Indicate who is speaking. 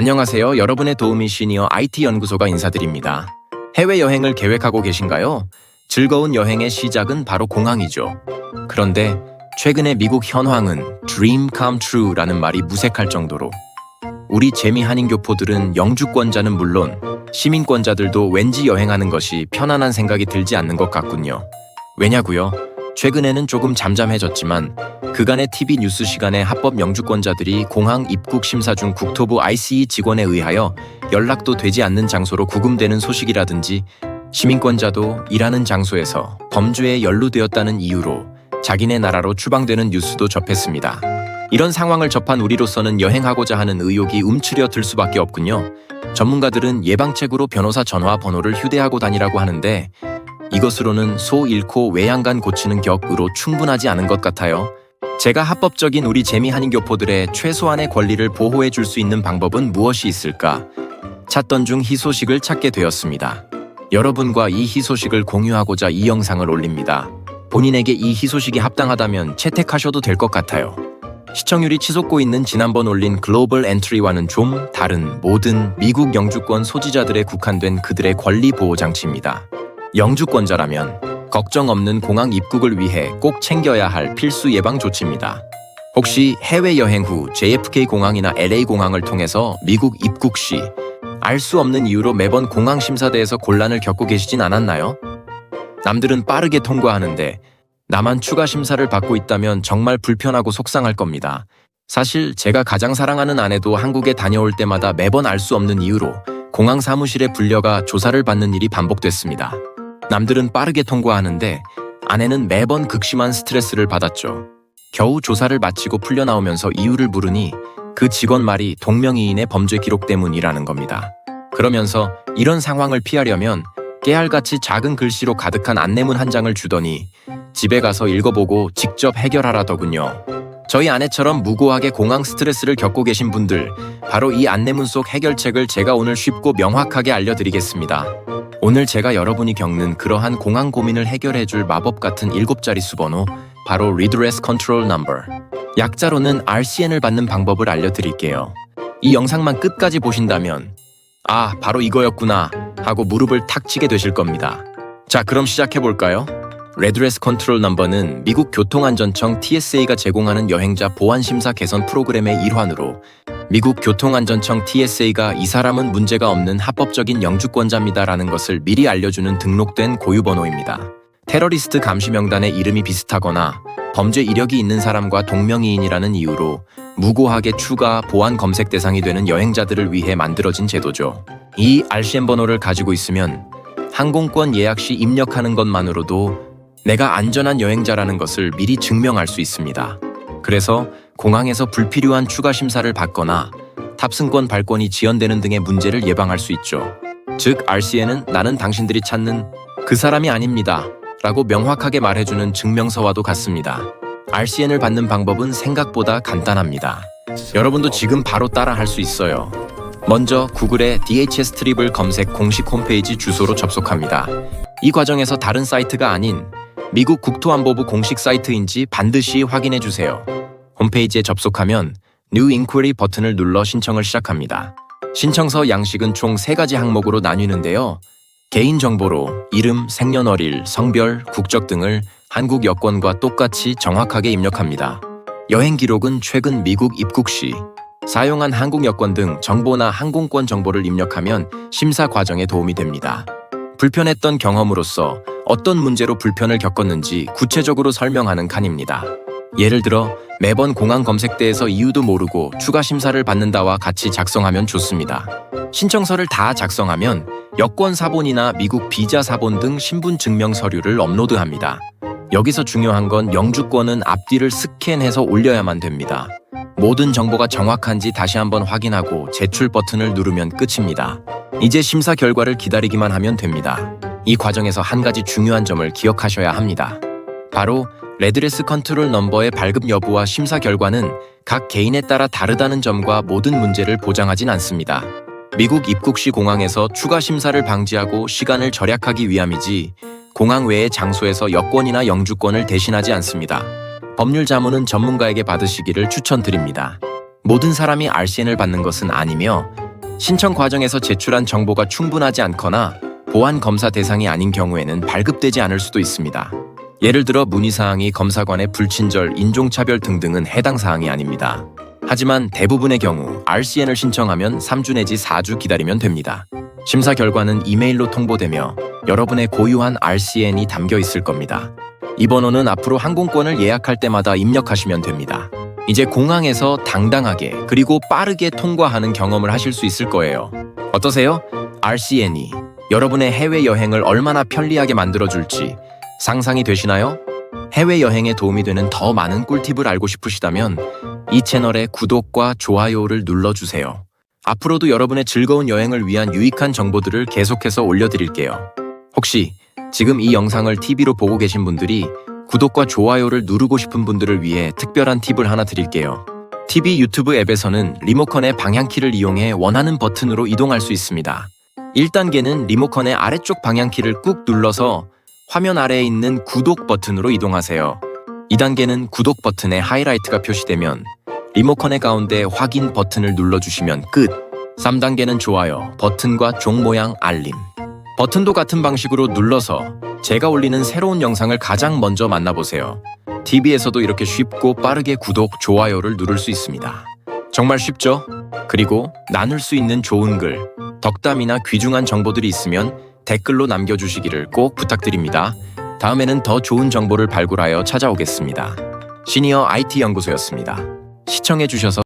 Speaker 1: 안녕하세요. 여러분의 도우미 시니어 IT 연구소가 인사드립니다. 해외여행을 계획하고 계신가요? 즐거운 여행의 시작은 바로 공항이죠. 그런데 최근에 미국 현황은 Dream Come True라는 말이 무색할 정도로 우리 재미 한인 교포들은 영주권자는 물론 시민권자들도 왠지 여행하는 것이 편안한 생각이 들지 않는 것 같군요. 왜냐고요? 최근에는 조금 잠잠해졌지만 그간의 TV 뉴스 시간에 합법 영주권자들이 공항 입국 심사 중 국토부 ICE 직원에 의하여 연락도 되지 않는 장소로 구금되는 소식이라든지 시민권자도 일하는 장소에서 범죄에 연루되었다는 이유로 자기네 나라로 추방되는 뉴스도 접했습니다. 이런 상황을 접한 우리로서는 여행하고자 하는 의욕이 움츠려 들 수밖에 없군요. 전문가들은 예방책으로 변호사 전화번호를 휴대하고 다니라고 하는데 이것으로는 소 잃고 외양간 고치는 격으로 충분하지 않은 것 같아요. 제가 합법적인 우리 재미 한인 교포들의 최소한의 권리를 보호해 줄 수 있는 방법은 무엇이 있을까? 찾던 중 희소식을 찾게 되었습니다. 여러분과 이 희소식을 공유하고자 이 영상을 올립니다. 본인에게 이 희소식이 합당하다면 채택하셔도 될 것 같아요. 시청률이 치솟고 있는 지난번 올린 글로벌 엔트리와는 좀 다른 모든 미국 영주권 소지자들에 국한된 그들의 권리 보호 장치입니다. 영주권자라면 걱정 없는 공항 입국을 위해 꼭 챙겨야 할 필수 예방 조치입니다. 혹시 해외여행 후 JFK 공항이나 LA 공항을 통해서 미국 입국 시 알 수 없는 이유로 매번 공항 심사대에서 곤란을 겪고 계시진 않았나요? 남들은 빠르게 통과하는데 나만 추가 심사를 받고 있다면 정말 불편하고 속상할 겁니다. 사실 제가 가장 사랑하는 아내도 한국에 다녀올 때마다 매번 알 수 없는 이유로 공항 사무실에 불려가 조사를 받는 일이 반복됐습니다. 남들은 빠르게 통과하는데 아내는 매번 극심한 스트레스를 받았죠. 겨우 조사를 마치고 풀려나오면서 이유를 물으니 그 직원 말이 동명이인의 범죄 기록 때문이라는 겁니다. 그러면서 이런 상황을 피하려면 깨알같이 작은 글씨로 가득한 안내문 한 장을 주더니 집에 가서 읽어보고 직접 해결하라더군요. 저희 아내처럼 무고하게 공항 스트레스를 겪고 계신 분들, 바로 이 안내문 속 해결책을 제가 오늘 쉽고 명확하게 알려드리겠습니다. 오늘 제가 여러분이 겪는 그러한 공항 고민을 해결해줄 마법 같은 7자릿수 번호, 바로 Redress Control Number, 약자로는 RCN을 받는 방법을 알려드릴게요. 이 영상만 끝까지 보신다면 아, 바로 이거였구나 하고 무릎을 탁 치게 되실 겁니다. 자, 그럼 시작해볼까요? Redress Control Number는 미국 교통안전청 TSA가 제공하는 여행자 보안심사 개선 프로그램의 일환으로 미국 교통안전청 TSA가 이 사람은 문제가 없는 합법적인 영주권자입니다라는 것을 미리 알려주는 등록된 고유번호입니다. 테러리스트 감시 명단에 이름이 비슷하거나 범죄 이력이 있는 사람과 동명이인이라는 이유로 무고하게 추가 보안 검색 대상이 되는 여행자들을 위해 만들어진 제도죠. 이 RCN 번호를 가지고 있으면 항공권 예약 시 입력하는 것만으로도 내가 안전한 여행자라는 것을 미리 증명할 수 있습니다. 그래서 공항에서 불필요한 추가 심사를 받거나 탑승권 발권이 지연되는 등의 문제를 예방할 수 있죠. 즉, RCN은 나는 당신들이 찾는 그 사람이 아닙니다 라고 명확하게 말해주는 증명서와도 같습니다. RCN을 받는 방법은 생각보다 간단합니다. 여러분도 지금 바로 따라 할 수 있어요. 먼저 구글에 DHS 트립을 검색 공식 홈페이지 주소로 접속합니다. 이 과정에서 다른 사이트가 아닌 미국 국토안보부 공식 사이트인지 반드시 확인해 주세요. 홈페이지에 접속하면 New Inquiry 버튼을 눌러 신청을 시작합니다. 신청서 양식은 총 3가지 항목으로 나뉘는데요. 개인정보로 이름, 생년월일, 성별, 국적 등을 한국 여권과 똑같이 정확하게 입력합니다. 여행 기록은 최근 미국 입국 시 사용한 한국 여권 등 정보나 항공권 정보를 입력하면 심사 과정에 도움이 됩니다. 불편했던 경험으로서 어떤 문제로 불편을 겪었는지 구체적으로 설명하는 칸입니다. 예를 들어 매번 공항 검색대에서 이유도 모르고 추가 심사를 받는다와 같이 작성하면 좋습니다. 신청서를 다 작성하면 여권 사본이나 미국 비자 사본 등 신분 증명 서류를 업로드합니다. 여기서 중요한 건 영주권은 앞뒤를 스캔해서 올려야만 됩니다. 모든 정보가 정확한지 다시 한번 확인하고 제출 버튼을 누르면 끝입니다. 이제 심사 결과를 기다리기만 하면 됩니다. 이 과정에서 한 가지 중요한 점을 기억하셔야 합니다. 바로 레드레스 컨트롤 넘버의 발급 여부와 심사 결과는 각 개인에 따라 다르다는 점과 모든 문제를 보장하진 않습니다. 미국 입국 시 공항에서 추가 심사를 방지하고 시간을 절약하기 위함이지 공항 외의 장소에서 여권이나 영주권을 대신하지 않습니다. 법률 자문은 전문가에게 받으시기를 추천드립니다. 모든 사람이 RCN을 받는 것은 아니며 신청 과정에서 제출한 정보가 충분하지 않거나 보안 검사 대상이 아닌 경우에는 발급되지 않을 수도 있습니다. 예를 들어 문의사항이 검사관의 불친절, 인종차별 등등은 해당 사항이 아닙니다. 하지만 대부분의 경우 RCN을 신청하면 3주 내지 4주 기다리면 됩니다. 심사 결과는 이메일로 통보되며 여러분의 고유한 RCN이 담겨 있을 겁니다. 이 번호는 앞으로 항공권을 예약할 때마다 입력하시면 됩니다. 이제 공항에서 당당하게 그리고 빠르게 통과하는 경험을 하실 수 있을 거예요. 어떠세요? RCN이 여러분의 해외여행을 얼마나 편리하게 만들어줄지 상상이 되시나요? 해외여행에 도움이 되는 더 많은 꿀팁을 알고 싶으시다면 이 채널의 구독과 좋아요를 눌러주세요. 앞으로도 여러분의 즐거운 여행을 위한 유익한 정보들을 계속해서 올려드릴게요. 혹시 지금 이 영상을 TV로 보고 계신 분들이 구독과 좋아요를 누르고 싶은 분들을 위해 특별한 팁을 하나 드릴게요. TV 유튜브 앱에서는 리모컨의 방향키를 이용해 원하는 버튼으로 이동할 수 있습니다. 1단계는 리모컨의 아래쪽 방향키를 꾹 눌러서 화면 아래에 있는 구독 버튼으로 이동하세요. 2단계는 구독 버튼에 하이라이트가 표시되면 리모컨의 가운데 확인 버튼을 눌러주시면 끝. 3단계는 좋아요 버튼과 종 모양 알림. 버튼도 같은 방식으로 눌러서 제가 올리는 새로운 영상을 가장 먼저 만나보세요. TV에서도 이렇게 쉽고 빠르게 구독, 좋아요를 누를 수 있습니다. 정말 쉽죠? 그리고 나눌 수 있는 좋은 글, 덕담이나 귀중한 정보들이 있으면 댓글로 남겨주시기를 꼭 부탁드립니다. 다음에는 더 좋은 정보를 발굴하여 찾아오겠습니다. 시니어 IT 연구소였습니다. 시청해주셔서